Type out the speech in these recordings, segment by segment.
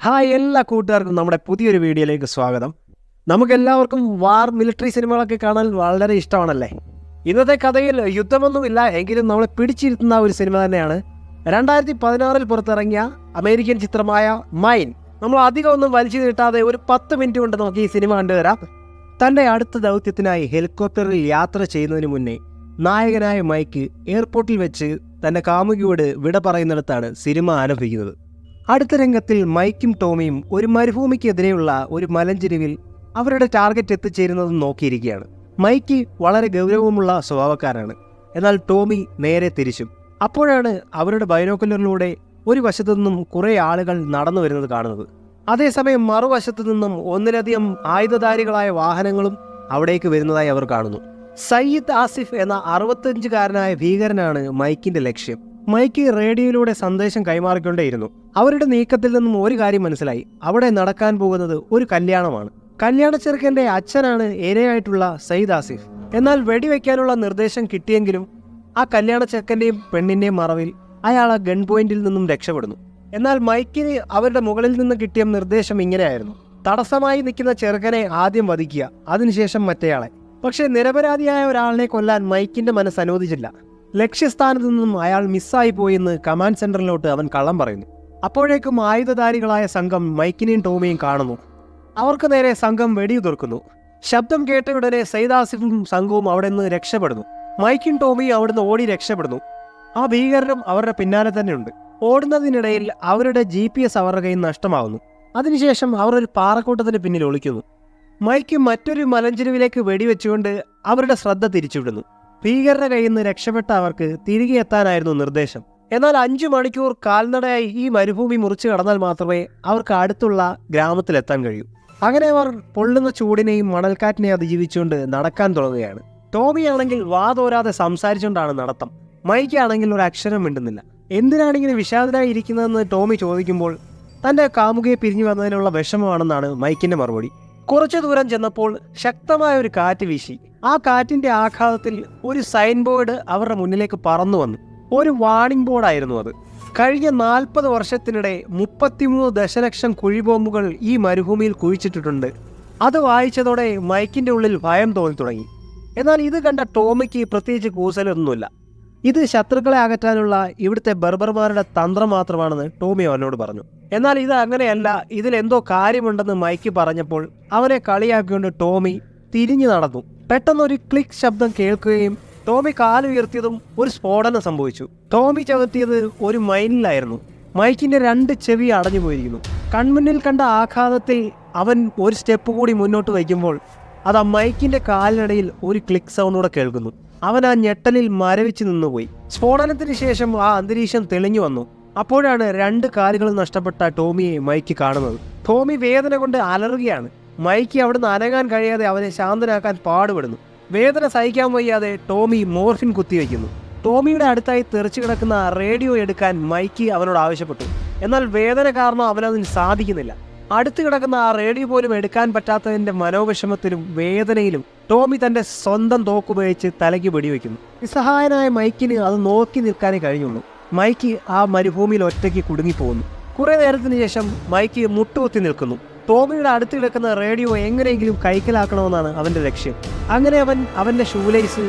Hi എല്ലാ കൂട്ടുകാർക്കും നമ്മുടെ പുതിയൊരു വീഡിയോയിലേക്ക് സ്വാഗതം. നമുക്കെല്ലാവർക്കും മിലിറ്ററി സിനിമകളൊക്കെ കാണാൻ വളരെ ഇഷ്ടമാണല്ലേ. ഇന്നത്തെ കഥയിൽ യുദ്ധമൊന്നുമില്ല എങ്കിലും നമ്മളെ പിടിച്ചിരുത്തുന്ന ഒരു സിനിമ തന്നെയാണ് 2016 പുറത്തിറങ്ങിയ അമേരിക്കൻ ചിത്രമായ മൈൻ. നമ്മൾ അധികം ഒന്നും വലിച്ചു നീട്ടാതെ ഒരു 10 മിനിറ്റ് കൊണ്ട് നമുക്ക് ഈ സിനിമ കണ്ടുവരാം. തൻ്റെ അടുത്ത ദൗത്യത്തിനായി ഹെലികോപ്റ്ററിൽ യാത്ര ചെയ്യുന്നതിന് മുന്നേ നായകനായ മൈക്ക് എയർപോർട്ടിൽ വെച്ച് തൻ്റെ കാമുകിയോട് വിട പറയുന്നിടത്താണ് സിനിമ ആരംഭിക്കുന്നത്. അടുത്ത രംഗത്തിൽ മൈക്കും ടോമിയും ഒരു മരുഭൂമിക്കെതിരെയുള്ള ഒരു മലഞ്ചെരിവിൽ അവരുടെ ടാർഗറ്റ് എത്തിച്ചേരുന്നതും നോക്കിയിരിക്കുകയാണ്. മൈക്ക് വളരെ ഗൗരവമുള്ള സ്വഭാവക്കാരാണ്, എന്നാൽ ടോമി നേരെ തിരിച്ചും. അപ്പോഴാണ് അവരുടെ ബൈനോക്കുലറിലൂടെ ഒരു വശത്തു നിന്നും കുറേ ആളുകൾ നടന്നു വരുന്നത് കാണുന്നത്. അതേസമയം മറുവശത്തു നിന്നും ഒന്നിലധികം ആയുധധാരികളായ വാഹനങ്ങളും അവിടേക്ക് വരുന്നതായി അവർ കാണുന്നു. സയ്യിദ് ആസിഫ് എന്ന 65-കാരനായ ഭീകരനാണ് മൈക്കിന്റെ ലക്ഷ്യം. മൈക്ക് റേഡിയോയിലൂടെ സന്ദേശം കൈമാറിക്കൊണ്ടേയിരുന്നു. അവരുടെ നീക്കത്തിൽ നിന്നും ഒരു കാര്യം മനസ്സിലായി, അവിടെ നടക്കാൻ പോകുന്നത് ഒരു കല്യാണമാണ്. കല്യാണ ചെറുക്കൻ്റെ അച്ഛനാണ് ഇരയായിട്ടുള്ള സയ്യിദ് ആസിഫ്. എന്നാൽ വെടിവെക്കാനുള്ള നിർദ്ദേശം കിട്ടിയെങ്കിലും ആ കല്യാണ ചെറുക്കൻ്റെയും പെണ്ണിൻ്റെയും മറവിൽ അയാൾ ആ ഗൺ പോയിന്റിൽ നിന്നും രക്ഷപ്പെടുന്നു. എന്നാൽ മൈക്കിന് അവരുടെ മുകളിൽ നിന്ന് കിട്ടിയ നിർദ്ദേശം ഇങ്ങനെയായിരുന്നു: തടസ്സമായി നിൽക്കുന്ന ചെറുക്കനെ ആദ്യം വധിക്കുക, അതിനുശേഷം മറ്റേയാളെ. പക്ഷേ നിരപരാധിയായ ഒരാളിനെ കൊല്ലാൻ മൈക്കിന്റെ മനസ്സ് അനുവദിച്ചില്ല. ലക്ഷ്യസ്ഥാനത്തു നിന്നും അയാൾ മിസ്സായി പോയെന്ന് കമാൻഡ് സെന്ററിലോട്ട് അവൻ കള്ളം പറയുന്നു. അപ്പോഴേക്കും ആയുധധാരികളായ സംഘം മൈക്കിനെയും ടോമിയും കാണുന്നു. അവർക്ക് നേരെ സംഘം വെടിയുതിർക്കുന്നു. ശബ്ദം കേട്ടയുടനെ സയ്യിദ് ആസിഫും സംഘവും അവിടെ നിന്ന് രക്ഷപ്പെടുന്നു. മൈക്കും ടോമിയും അവിടുന്ന് ഓടി രക്ഷപ്പെടുന്നു. ആ ഭീകരനും അവരുടെ പിന്നാലെ തന്നെയുണ്ട്. ഓടുന്നതിനിടയിൽ അവരുടെ GPS അവരുടെ കയ്യിൽ നഷ്ടമാവുന്നു. അതിനുശേഷം അവർ ഒരു പാറക്കൂട്ടത്തിന് പിന്നിൽ ഒളിക്കുന്നു. മൈക്ക് മറ്റൊരു മലഞ്ചെരുവിലേക്ക് വെടിവെച്ചുകൊണ്ട് അവരുടെ ശ്രദ്ധ തിരിച്ചുവിടുന്നു. ഭീകരന്റെ കയ്യിൽ നിന്ന് രക്ഷപ്പെട്ട അവർക്ക് തിരികെ എത്താനായിരുന്നു നിർദ്ദേശം. എന്നാൽ 5 മണിക്കൂർ കാൽനടയായി ഈ മരുഭൂമി മുറിച്ച് കടന്നാൽ മാത്രമേ അവർക്ക് അടുത്തുള്ള ഗ്രാമത്തിലെത്താൻ കഴിയൂ. അങ്ങനെ അവർ പൊള്ളുന്ന ചൂടിനെയും മണൽക്കാറ്റിനെയും അതിജീവിച്ചുകൊണ്ട് നടക്കാൻ തുടങ്ങുകയാണ്. ടോമിയാണെങ്കിൽ വാതോരാതെ സംസാരിച്ചുകൊണ്ടാണ് നടത്തം. മൈക്കാണെങ്കിൽ ഒരു അക്ഷരം മിണ്ടുന്നില്ല. എന്തിനാണ് ഇങ്ങനെ വിഷാദനായി ഇരിക്കുന്നതെന്ന് ടോമി ചോദിക്കുമ്പോൾ തൻ്റെ കാമുകയെ പിരിഞ്ഞു വന്നതിനുള്ള വിഷമമാണെന്നാണ് മൈക്കിന്റെ മറുപടി. കുറച്ചു ദൂരം ചെന്നപ്പോൾ ശക്തമായ ഒരു കാറ്റ് വീശി. ആ കാറ്റിന്റെ ആഘാതത്തിൽ ഒരു സൈൻ ബോർഡ് അവരുടെ മുന്നിലേക്ക് പറന്നു വന്നു. ഒരു വാണിംഗ് ബോർഡായിരുന്നു അത്. കഴിഞ്ഞ 40 വർഷത്തിനിടെ 33 ദശലക്ഷം കുഴിബോംബുകൾ ഈ മരുഭൂമിയിൽ കുഴിച്ചിട്ടിട്ടുണ്ട്. അത് വായിച്ചതോടെ മൈക്കിന്റെ ഉള്ളിൽ ഭയം തോന്നി തുടങ്ങി. എന്നാൽ ഇത് കണ്ട ടോമിക്ക് പ്രത്യേകിച്ച് കൂസലൊന്നുമില്ല. ഇത് ശത്രുക്കളെ അകറ്റാനുള്ള ഇവിടുത്തെ ബർബർമാരുടെ തന്ത്രം മാത്രമാണെന്ന് ടോമി അവനോട് പറഞ്ഞു. എന്നാൽ ഇത് അങ്ങനെയല്ല, ഇതിലെന്തോ കാര്യമുണ്ടെന്ന് മൈക്ക് പറഞ്ഞപ്പോൾ അവനെ കളിയാക്കിക്കൊണ്ട് ടോമി തിരിഞ്ഞു നടന്നു. പെട്ടെന്നൊരു ക്ലിക്ക് ശബ്ദം കേൾക്കുകയും ടോമി കാലുയർത്തിയതും ഒരു സ്ഫോടനം സംഭവിച്ചു. ടോമി ചവിട്ടിയത് ഒരു മൈനിലായിരുന്നു. മൈക്കിന്റെ 2 ചെവി അടഞ്ഞു പോയിരിക്കുന്നു. കൺമുന്നിൽ കണ്ട ആഘാതത്തിൽ അവൻ ഒരു സ്റ്റെപ്പ് കൂടി മുന്നോട്ട് വയ്ക്കുമ്പോൾ അത് ആ മൈക്കിന്റെ കാലിനിടയിൽ ഒരു ക്ലിക്ക് സൗണ്ടോടെ കേൾക്കുന്നു. അവൻ ആ ഞെട്ടലിൽ മരവിച്ച് നിന്നുപോയി. സ്ഫോടനത്തിന് ശേഷം ആ അന്തരീക്ഷം തെളിഞ്ഞു വന്നു. അപ്പോഴാണ് 2 കാലുകളും നഷ്ടപ്പെട്ട ടോമിയെ മൈക്ക് കാണുന്നത്. ടോമി വേദന കൊണ്ട് അലറുകയാണ്. മൈക്ക് അവിടുന്ന് അനങ്ങാൻ കഴിയാതെ അവനെ ശാന്തനാക്കാൻ പാടുപെടുന്നു. വേദന സഹിക്കാൻ വയ്യാതെ ടോമി മോർഫിൻ കുത്തിവെക്കുന്നു. ടോമിയുടെ അടുത്തായി തെറിച്ചു കിടക്കുന്ന റേഡിയോ എടുക്കാൻ മൈക്ക് അവനോട് ആവശ്യപ്പെട്ടു. എന്നാൽ വേദന കാരണം അവനതിന് സാധിക്കുന്നില്ല. അടുത്ത് കിടക്കുന്ന ആ റേഡിയോ പോലും എടുക്കാൻ പറ്റാത്തതിൻ്റെ മനോവിഷമത്തിലും വേദനയിലും ടോമി തൻ്റെ സ്വന്തം തോക്കുപയോഗിച്ച് തലയ്ക്ക് വെടിവെക്കുന്നു. നിസ്സഹായനായ മൈക്കിന് അത് നോക്കി നിൽക്കാനേ കഴിഞ്ഞുള്ളൂ. മൈക്ക് ആ മരുഭൂമിയിൽ ഒറ്റയ്ക്ക് കുടുങ്ങിപ്പോകുന്നു. കുറേ നേരത്തിന് ശേഷം മൈക്ക് മുട്ടുകുത്തി നിൽക്കുന്നു. ടോമിയുടെ അടുത്ത് കിടക്കുന്ന റേഡിയോ എങ്ങനെയെങ്കിലും കൈക്കലാക്കണമെന്നാണ് അവൻ്റെ ലക്ഷ്യം. അങ്ങനെ അവൻ അവൻ്റെ ഷൂലേസ്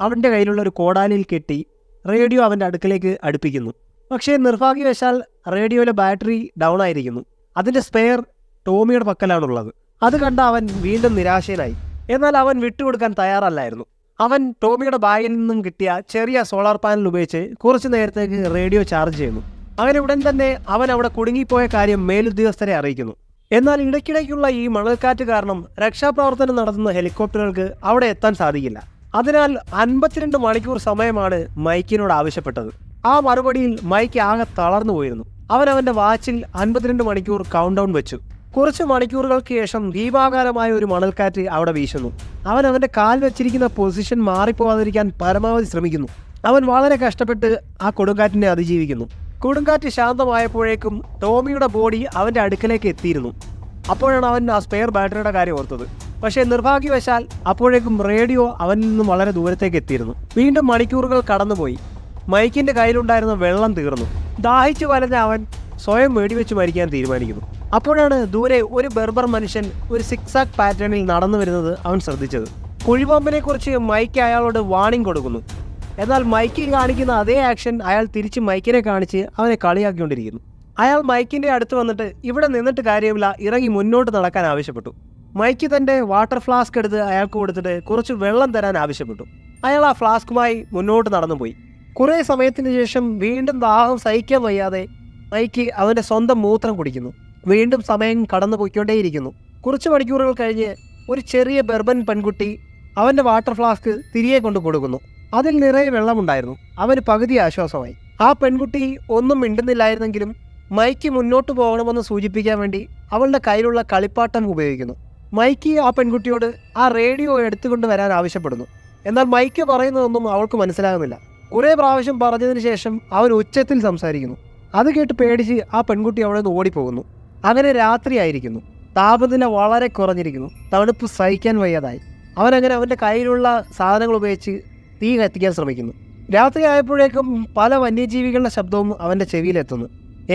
അവൻ്റെ കയ്യിലുള്ള ഒരു കോടാലിയിൽ കെട്ടി റേഡിയോ അവൻ്റെ അടുക്കലേക്ക് അടുപ്പിക്കുന്നു. പക്ഷേ നിർഭാഗ്യവശാൽ റേഡിയോയിലെ ബാറ്ററി ഡൗൺ ആയിരിക്കുന്നു. അതിൻ്റെ സ്പെയർ ടോമിയുടെ പക്കലാണുള്ളത്. അത് കണ്ട അവൻ വീണ്ടും നിരാശനായി. എന്നാൽ അവൻ വിട്ടുകൊടുക്കാൻ തയ്യാറല്ലായിരുന്നു. അവൻ ടോമിയുടെ ബാഗിൽ നിന്നും കിട്ടിയ ചെറിയ സോളാർ പാനൽ ഉപയോഗിച്ച് കുറച്ചു നേരത്തേക്ക് റേഡിയോ ചാർജ് ചെയ്യുന്നു. അങ്ങനെ ഉടൻ തന്നെ അവൻ അവിടെ കുടുങ്ങിപ്പോയ കാര്യം മേലുദ്യോഗസ്ഥരെ അറിയിക്കുന്നു. എന്നാൽ ഇടയ്ക്കിടയ്ക്കുള്ള ഈ മണൽക്കാറ്റ് കാരണം രക്ഷാപ്രവർത്തനം നടത്തുന്ന ഹെലികോപ്റ്ററുകൾക്ക് അവിടെ എത്താൻ സാധിക്കില്ല. അതിനാൽ 52 മണിക്കൂർ സമയമാണ് മൈക്കിനോട് ആവശ്യപ്പെട്ടത്. ആ മറുപടിയിൽ മൈക്ക് ആകെ തളർന്നു പോയിരുന്നു. അവൻ അവൻ്റെ വാച്ചിൽ 52 മണിക്കൂർ കൗണ്ട് ഡൗൺ വെച്ചു. കുറച്ച് മണിക്കൂറുകൾക്ക് ശേഷം ഭീമാകാരമായ ഒരു മണൽക്കാറ്റ് അവിടെ വീശുന്നു. അവൻ അവൻ്റെ കാൽ വെച്ചിരിക്കുന്ന പൊസിഷൻ മാറിപ്പോവാതിരിക്കാൻ പരമാവധി ശ്രമിക്കുന്നു. അവൻ വളരെ കഷ്ടപ്പെട്ട് ആ കൊടുങ്കാറ്റിനെ അതിജീവിക്കുന്നു. കൊടുങ്കാറ്റ് ശാന്തമായപ്പോഴേക്കും ടോമിയുടെ ബോഡി അവൻ്റെ അടുക്കലേക്ക് എത്തിയിരുന്നു. അപ്പോഴാണ് അവൻ ആ സ്പെയർ ബാറ്ററിയുടെ കാര്യം ഓർത്തത്. പക്ഷേ നിർഭാഗ്യവശാൽ അപ്പോഴേക്കും റേഡിയോ അവനിൽ നിന്നും വളരെ ദൂരത്തേക്ക് എത്തിയിരുന്നു. വീണ്ടും മണിക്കൂറുകൾ കടന്നുപോയി. മൈക്കിൻ്റെ കയ്യിലുണ്ടായിരുന്ന വെള്ളം തീർന്നു. ദാഹിച്ചു വലഞ്ഞ അവൻ സ്വയം വെടിവെച്ച് മരിക്കാൻ തീരുമാനിക്കുന്നു. അപ്പോഴാണ് ദൂരെ ഒരു ബെർബർ മനുഷ്യൻ ഒരു സിക്സാക് പാറ്റേണിൽ നടന്നു വരുന്നത് അവൻ ശ്രദ്ധിച്ചത്. കുഴിബോംബിനെ കുറിച്ച് മൈക്ക് അയാളോട് വാണിംഗ് കൊടുക്കുന്നു. എന്നാൽ മൈക്ക് കാണിക്കുന്ന അതേ ആക്ഷൻ അയാൾ തിരിച്ച് മൈക്കിനെ കാണിച്ച് അവനെ കളിയാക്കിക്കൊണ്ടിരിക്കുന്നു. അയാൾ മൈക്കിൻ്റെ അടുത്ത് വന്നിട്ട് ഇവിടെ നിന്നിട്ട് കാര്യമില്ല, ഇറങ്ങി മുന്നോട്ട് നടക്കാൻ ആവശ്യപ്പെട്ടു. മൈക്ക് തൻ്റെ വാട്ടർ ഫ്ലാസ്ക് എടുത്ത് അയാൾക്ക് കൊടുത്തിട്ട് കുറച്ച് വെള്ളം തരാൻ ആവശ്യപ്പെട്ടു. അയാൾ ആ ഫ്ലാസ്കുമായി മുന്നോട്ട് നടന്നുപോയി. കുറേ സമയത്തിന് ശേഷം വീണ്ടും ദാഹം സഹിക്കാൻ വയ്യാതെ മൈക്ക് അവൻ്റെ സ്വന്തം മൂത്രം കുടിക്കുന്നു. വീണ്ടും സമയം കടന്നു പോയിക്കൊണ്ടേയിരിക്കുന്നു. കുറച്ച് മണിക്കൂറുകൾ കഴിഞ്ഞ് ഒരു ചെറിയ ബെർബൻ പെൺകുട്ടി അവൻ്റെ വാട്ടർ ഫ്ലാസ്ക് തിരികെ കൊണ്ട് കൊടുക്കുന്നു. അതിൽ നിറയെ വെള്ളമുണ്ടായിരുന്നു. അവന് പകുതി ആശ്വാസമായി. ആ പെൺകുട്ടി ഒന്നും മിണ്ടുന്നില്ലായിരുന്നെങ്കിലും മൈക്ക് മുന്നോട്ട് പോകണമെന്ന് സൂചിപ്പിക്കാൻ വേണ്ടി അവളുടെ കയ്യിലുള്ള കളിപ്പാട്ടം ഉപയോഗിക്കുന്നു. മൈക്ക് ആ പെൺകുട്ടിയോട് ആ റേഡിയോ എടുത്തുകൊണ്ട് വരാൻ ആവശ്യപ്പെടുന്നു. എന്നാൽ മൈക്ക് പറയുന്നതൊന്നും അവൾക്ക് മനസ്സിലാകുന്നില്ല. കുറേ പ്രാവശ്യം പറഞ്ഞതിന് ശേഷം അവൻ ഉച്ചത്തിൽ സംസാരിക്കുന്നു. അത് കേട്ട് പേടിച്ച് ആ പെൺകുട്ടി അവിടെ നിന്ന് ഓടിപ്പോകുന്നു. അങ്ങനെ രാത്രിയായിരിക്കുന്നു. താപനില വളരെ കുറഞ്ഞിരിക്കുന്നു. തണുപ്പ് സഹിക്കാൻ വയ്യാതായി. അവനങ്ങനെ അവൻ്റെ കയ്യിലുള്ള സാധനങ്ങൾ ഉപയോഗിച്ച് തീ കത്തിക്കാൻ ശ്രമിക്കുന്നു. രാത്രി ആയപ്പോഴേക്കും പല വന്യജീവികളുടെ ശബ്ദവും അവൻ്റെ ചെവിയിലെത്തുന്നു.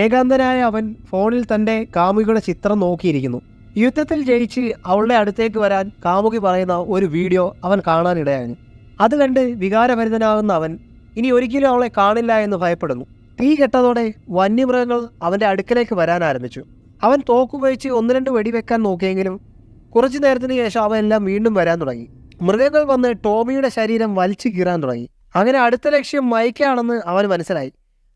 ഏകാന്തനായ അവൻ ഫോണിൽ തൻ്റെ കാമുകിയുടെ ചിത്രം നോക്കിയിരിക്കുന്നു. യുദ്ധത്തിൽ ജയിച്ച് അവളുടെ അടുത്തേക്ക് വരാൻ കാമുകി പറയുന്ന ഒരു വീഡിയോ അവൻ കാണാനിടയായിരുന്നു. അത് കണ്ട് വികാരഭരിതനാകുന്ന അവൻ ഇനി ഒരിക്കലും അവളെ കാണില്ല എന്ന് ഭയപ്പെടുന്നു. തീ കെട്ടതോടെ വന്യമൃഗങ്ങൾ അവൻ്റെ അടുക്കലേക്ക് വരാൻ ആരംഭിച്ചു. അവൻ തോക്കുപയോഗിച്ച് 1-2 വെടിവെക്കാൻ നോക്കിയെങ്കിലും കുറച്ചു നേരത്തിന് ശേഷം അവയെല്ലാം വീണ്ടും വരാൻ തുടങ്ങി. മൃഗങ്ങൾ വന്ന് ടോമിയുടെ ശരീരം വലിച്ചു കീറാൻ തുടങ്ങി. അങ്ങനെ അടുത്ത ലക്ഷ്യം മൈക്കാണെന്ന് അവന് മനസ്സിലായി.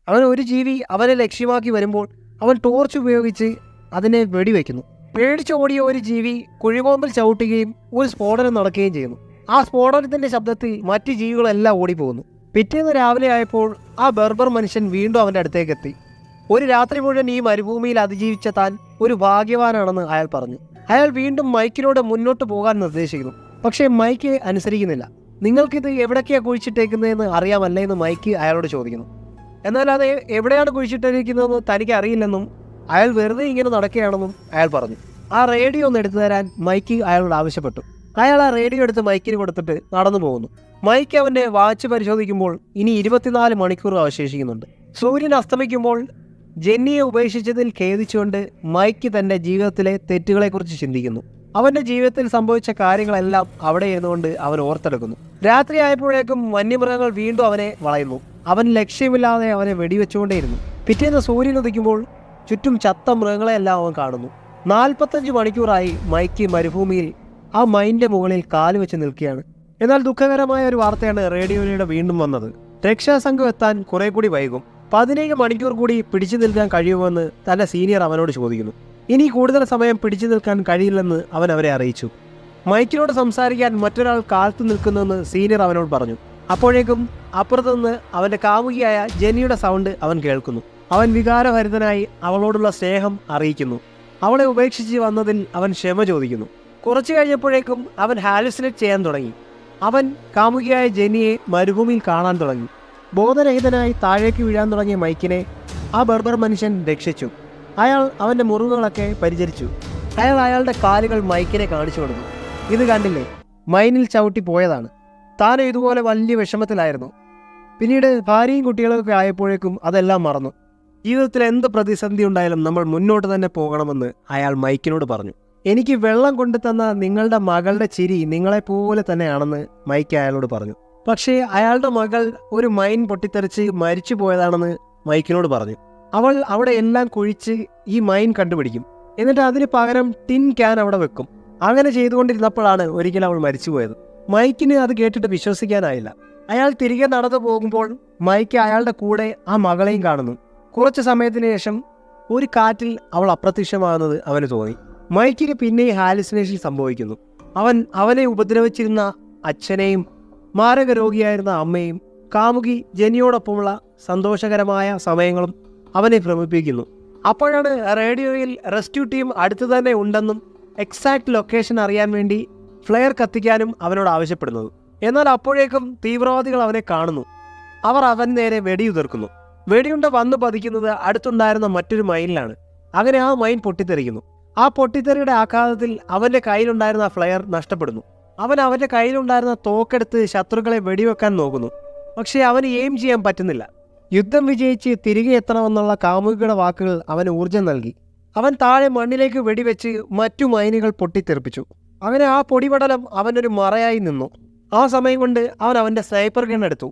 അവൻ ഒരു ജീവി അവനെ ലക്ഷ്യമാക്കി വരുമ്പോൾ അവൻ ടോർച്ച് ഉപയോഗിച്ച് അതിനെ വെടിവെക്കുന്നു. പേടിച്ചോടിയ ഒരു ജീവി കുഴിബോംബിൽ ചവിട്ടുകയും ഒരു സ്ഫോടനം നടക്കുകയും ചെയ്യുന്നു. ആ സ്ഫോടനത്തിൻ്റെ ശബ്ദത്തിൽ മറ്റ് ജീവികളെല്ലാം ഓടിപ്പോകുന്നു. പിറ്റേന്ന് രാവിലെ ആയപ്പോൾ ആ ബെർബർ മനുഷ്യൻ വീണ്ടും അവൻ്റെ അടുത്തേക്ക് എത്തി. ഒരു രാത്രി മുഴുവൻ ഈ മരുഭൂമിയിൽ അതിജീവിച്ച താൻ ഒരു ഭാഗ്യവാനാണെന്ന് അയാൾ പറഞ്ഞു. അയാൾ വീണ്ടും മൈക്കിനോട് മുന്നോട്ട് പോകാൻ നിർദ്ദേശിക്കുന്നു. പക്ഷേ മൈക്ക് അനുസരിക്കുന്നില്ല. നിങ്ങൾക്കിത് എവിടേക്കാണ് കുഴിച്ചിട്ടേക്കുന്നതെന്ന് അറിയാമല്ലേ എന്ന് മൈക്ക് അയാളോട് ചോദിക്കുന്നു. എന്നാൽ അത് എവിടെയാണ് കുഴിച്ചിട്ടിരിക്കുന്നതെന്ന് തനിക്ക് അറിയില്ലെന്നും അയാൾ വെറുതെ ഇങ്ങനെ നടക്കുകയാണെന്നും അയാൾ പറഞ്ഞു. ആ റേഡിയോ ഒന്ന് എടുത്തു തരാൻ മൈക്ക് അയാളോട് ആവശ്യപ്പെട്ടു. അയാൾ ആ റേഡിയോ എടുത്ത് മൈക്കിന് കൊടുത്തിട്ട് നടന്നു പോകുന്നു. മൈക്ക് അവൻ്റെ വാച്ച് പരിശോധിക്കുമ്പോൾ ഇനി 24 മണിക്കൂർ അവശേഷിക്കുന്നുണ്ട്. സൂര്യൻ അസ്തമിക്കുമ്പോൾ ജെന്നിയെ ഉപേക്ഷിച്ചതിൽ ഖേദിച്ചുകൊണ്ട് മൈക്ക് തൻ്റെ ജീവിതത്തിലെ തെറ്റുകളെക്കുറിച്ച് ചിന്തിക്കുന്നു. അവൻ്റെ ജീവിതത്തിൽ സംഭവിച്ച കാര്യങ്ങളെല്ലാം അവിടെ ഇരുന്നുകൊണ്ട് അവൻ ഓർത്തെടുക്കുന്നു. രാത്രി ആയപ്പോഴേക്കും വന്യമൃഗങ്ങൾ വീണ്ടും അവനെ വളയുന്നു. അവൻ ലക്ഷ്യമില്ലാതെ അവനെ വെടിവെച്ചുകൊണ്ടേയിരുന്നു. പിറ്റേന്ന് സൂര്യൻ ഉദിക്കുമ്പോൾ ചുറ്റും ചത്ത മൃഗങ്ങളെല്ലാം അവൻ കാണുന്നു. 45 മണിക്കൂറായി മൈക്ക് മരുഭൂമിയിൽ ആ മൈൻ്റെ മുകളിൽ കാല് വെച്ച് നിൽക്കുകയാണ്. എന്നാൽ ദുഃഖകരമായ ഒരു വാർത്തയാണ് റേഡിയോയിലൂടെ വീണ്ടും വന്നത്. രക്ഷാസംഘം എത്താൻ കുറെ കൂടി വൈകും. 17 മണിക്കൂർ കൂടി പിടിച്ചു നിൽക്കാൻ കഴിയുമെന്ന് തൻ്റെ സീനിയർ അവനോട് ചോദിക്കുന്നു. ഇനി കൂടുതൽ സമയം പിടിച്ചു നിൽക്കാൻ കഴിയില്ലെന്ന് അവൻ അവരെ അറിയിച്ചു. മൈക്കിനോട് സംസാരിക്കാൻ മറ്റൊരാൾ കാത്തു നിൽക്കുന്നുവെന്ന് സീനിയർ അവനോട് പറഞ്ഞു. അപ്പോഴേക്കും അപ്പുറത്തുനിന്ന് അവൻ്റെ കാമുകിയായ ജെന്നിയുടെ സൗണ്ട് അവൻ കേൾക്കുന്നു. അവൻ വികാരഭരിതനായി അവളോടുള്ള സ്നേഹം അറിയിക്കുന്നു. അവളെ ഉപേക്ഷിച്ച് വന്നതിൽ അവൻ ക്ഷമ ചോദിക്കുന്നു. കുറച്ചു കഴിഞ്ഞപ്പോഴേക്കും അവൻ ഹാലുസിനേറ്റ് ചെയ്യാൻ തുടങ്ങി. അവൻ കാമുകിയായ ജെന്നിയെ മരുഭൂമിയിൽ കാണാൻ തുടങ്ങി. ബോധരഹിതനായി താഴേക്ക് വീഴാൻ തുടങ്ങിയ മൈക്കിനെ ആ ബർബർ മനുഷ്യൻ രക്ഷിച്ചു. അയാൾ അവൻ്റെ മുറിവുകളൊക്കെ പരിചരിച്ചു. അയാൾ അയാളുടെ കാലുകൾ മൈക്കിനെ കാണിച്ചു കൊടുത്തു. ഇത് കണ്ടില്ലേ, മൈനിൽ ചവിട്ടി പോയതാണ്. താൻ ഇതുപോലെ വലിയ വിഷമത്തിലായിരുന്നു. പിന്നീട് ഭാര്യയും കുട്ടികളൊക്കെ ആയപ്പോഴേക്കും അതെല്ലാം മറന്നു. ജീവിതത്തിൽ എന്ത് പ്രതിസന്ധി ഉണ്ടായാലും നമ്മൾ മുന്നോട്ട് തന്നെ പോകണമെന്ന് അയാൾ മൈക്കിനോട് പറഞ്ഞു. എനിക്ക് വെള്ളം കൊണ്ടു തന്ന നിങ്ങളുടെ മകളുടെ ചിരി നിങ്ങളെപ്പോലെ തന്നെയാണെന്ന് മൈക്ക് അയാളോട് പറഞ്ഞു. പക്ഷേ അയാളുടെ മകൾ ഒരു മൈൻ പൊട്ടിത്തെറിച്ച് മരിച്ചു പോയതാണെന്ന് മൈക്കിനോട് പറഞ്ഞു. അവൾ അവിടെ എല്ലാം കുഴിച്ച് ഈ മൈൻ കണ്ടുപിടിക്കും, എന്നിട്ട് അതിന് പകരം ടിൻ ക്യാൻ അവിടെ വെക്കും. അങ്ങനെ ചെയ്തുകൊണ്ടിരുന്നപ്പോഴാണ് ഒരിക്കൽ അവൾ മരിച്ചുപോയത്. മൈക്കിന് അത് കേട്ടിട്ട് വിശ്വസിക്കാനായില്ല. അയാൾ തിരികെ നടന്നു പോകുമ്പോൾ മൈക്ക് അയാളുടെ കൂടെ ആ മകളെയും കാണുന്നു. കുറച്ച് സമയത്തിന് ശേഷം ഒരു കാറ്റിൽ അവൾ അപ്രത്യക്ഷമാകുന്നത് അവന് തോന്നി. മൈക്കിന് പിന്നെ ഹാലുസിനേഷൻ സംഭവിക്കുന്നു. അവനെ ഉപദ്രവിച്ചിരുന്ന അച്ഛനെയും മാരക രോഗിയായിരുന്ന അമ്മയും കാമുകി ജെന്നിയോടൊപ്പമുള്ള സന്തോഷകരമായ സമയങ്ങളും അവനെ ഭ്രമിപ്പിക്കുന്നു. അപ്പോഴാണ് റേഡിയോയിൽ റെസ്ക്യൂ ടീം അടുത്ത് തന്നെ ഉണ്ടെന്നും എക്സാക്ട് ലൊക്കേഷൻ അറിയാൻ വേണ്ടി ഫ്ലെയർ കത്തിക്കാനും അവനോട് ആവശ്യപ്പെടുന്നത്. എന്നാൽ അപ്പോഴേക്കും തീവ്രവാദികൾ അവനെ കാണുന്നു. അവർ അവൻ നേരെ വെടിയുതിർക്കുന്നു. വെടിയുണ്ട വന്നു പതിക്കുന്നത് അടുത്തുണ്ടായിരുന്ന മറ്റൊരു മൈനിലാണ്. അങ്ങനെ ആ മൈൻ പൊട്ടിത്തെറിക്കുന്നു. ആ പൊട്ടിത്തെറിയുടെ ആഘാതത്തിൽ അവൻ്റെ കയ്യിലുണ്ടായിരുന്ന ഫ്ലെയർ നഷ്ടപ്പെടുന്നു. അവൻ അവൻ്റെ കയ്യിലുണ്ടായിരുന്ന തോക്കെടുത്ത് ശത്രുക്കളെ വെടിവെക്കാൻ നോക്കുന്നു. പക്ഷേ അവന് എയിം ചെയ്യാൻ പറ്റുന്നില്ല. യുദ്ധം വിജയിച്ച് തിരികെ എത്തണമെന്നുള്ള കാമുകിയുടെ വാക്കുകൾ അവന് ഊർജം നൽകി. അവൻ താഴെ മണ്ണിലേക്ക് വെടിവെച്ച് മറ്റു മൈനുകൾ പൊട്ടിത്തെറിപ്പിച്ചു. അങ്ങനെ ആ പൊടിപടലം അവനൊരു മറയായി നിന്നു. ആ സമയം കൊണ്ട് അവൻ അവൻ്റെ സ്നൈപ്പർ ഗൺ എടുത്തു.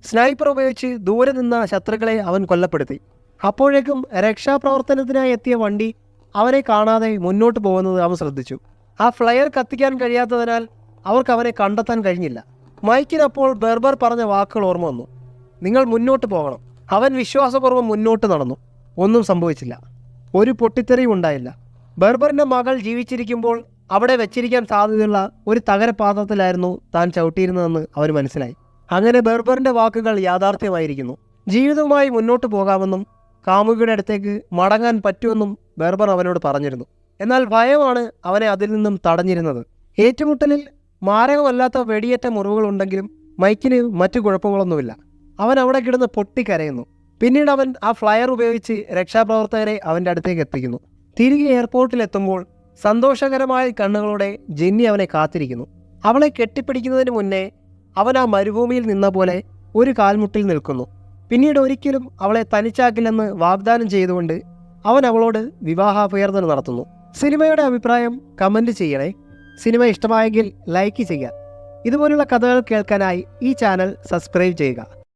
സ്നൈപ്പർ ഉപയോഗിച്ച് ദൂരെ നിന്ന ശത്രുക്കളെ അവൻ കൊല്ലപ്പെടുത്തി. അപ്പോഴേക്കും രക്ഷാപ്രവർത്തനത്തിനായി എത്തിയ വണ്ടി അവനെ കാണാതെ മുന്നോട്ട് പോകുന്നത് അവൻ ശ്രദ്ധിച്ചു. ആ ഫ്ലയർ കത്തിക്കാൻ കഴിയാത്തതിനാൽ അവർക്ക് അവനെ കണ്ടെത്താൻ കഴിഞ്ഞില്ല. മൈക്കിനപ്പോൾ ബെർബർ പറഞ്ഞ വാക്കുകൾ ഓർമ്മ വന്നു. നിങ്ങൾ മുന്നോട്ട് പോകണം. അവൻ വിശ്വാസപൂർവ്വം മുന്നോട്ട് നടന്നു. ഒന്നും സംഭവിച്ചില്ല. ഒരു പൊട്ടിത്തെറിയും ഉണ്ടായില്ല. ബെർബറിൻ്റെ മകൾ ജീവിച്ചിരിക്കുമ്പോൾ അവിടെ വെച്ചിരിക്കാൻ സാധ്യതയുള്ള ഒരു തകരപാത്രത്തിലായിരുന്നു താൻ ചവിട്ടിയിരുന്നതെന്ന് അവന് മനസ്സിലായി. അങ്ങനെ ബെർബറിൻ്റെ വാക്കുകൾ യാഥാർത്ഥ്യമായിരിക്കുന്നു. ജീവിതവുമായി മുന്നോട്ട് പോകാമെന്നും കാമുകിയുടെ അടുത്തേക്ക് മടങ്ങാൻ പറ്റുമെന്നും ബെർബർ അവനോട് പറഞ്ഞിരുന്നു. എന്നാൽ ഭയമാണ് അവനെ അതിൽ നിന്നും തടഞ്ഞിരുന്നത്. ഏറ്റുമുട്ടലിൽ മാരകമല്ലാത്ത വെടിയേറ്റ മുറിവുകളുണ്ടെങ്കിലും മൈക്കിന് മറ്റു കുഴപ്പങ്ങളൊന്നുമില്ല. അവൻ അവിടെ കിടന്ന് പൊട്ടിക്കരയുന്നു. പിന്നീട് അവൻ ആ ഫ്ലയർ ഉപയോഗിച്ച് രക്ഷാപ്രവർത്തകരെ അവൻ്റെ അടുത്തേക്ക് എത്തിക്കുന്നു. തിരികെ എയർപോർട്ടിലെത്തുമ്പോൾ സന്തോഷകരമായ കണ്ണുകളോടെ ജെന്നി അവനെ കാത്തിരിക്കുന്നു. അവളെ കെട്ടിപ്പിടിക്കുന്നതിന് മുന്നേ അവൻ ആ മരുഭൂമിയിൽ നിന്ന പോലെ ഒരു കാൽമുട്ടിൽ നിൽക്കുന്നു. പിന്നീട് ഒരിക്കലും അവളെ തനിച്ചാക്കില്ലെന്ന് വാഗ്ദാനം ചെയ്തുകൊണ്ട് അവൻ അവളോട് വിവാഹാഭ്യർത്ഥന നടത്തുന്നു. സിനിമയുടെ അഭിപ്രായം കമൻറ്റ് ചെയ്യണേ. സിനിമ ഇഷ്ടമായെങ്കിൽ ലൈക്ക് ചെയ്യുക. ഇതുപോലുള്ള കഥകൾ കേൾക്കാനായി ഈ ചാനൽ സബ്സ്ക്രൈബ് ചെയ്യുക.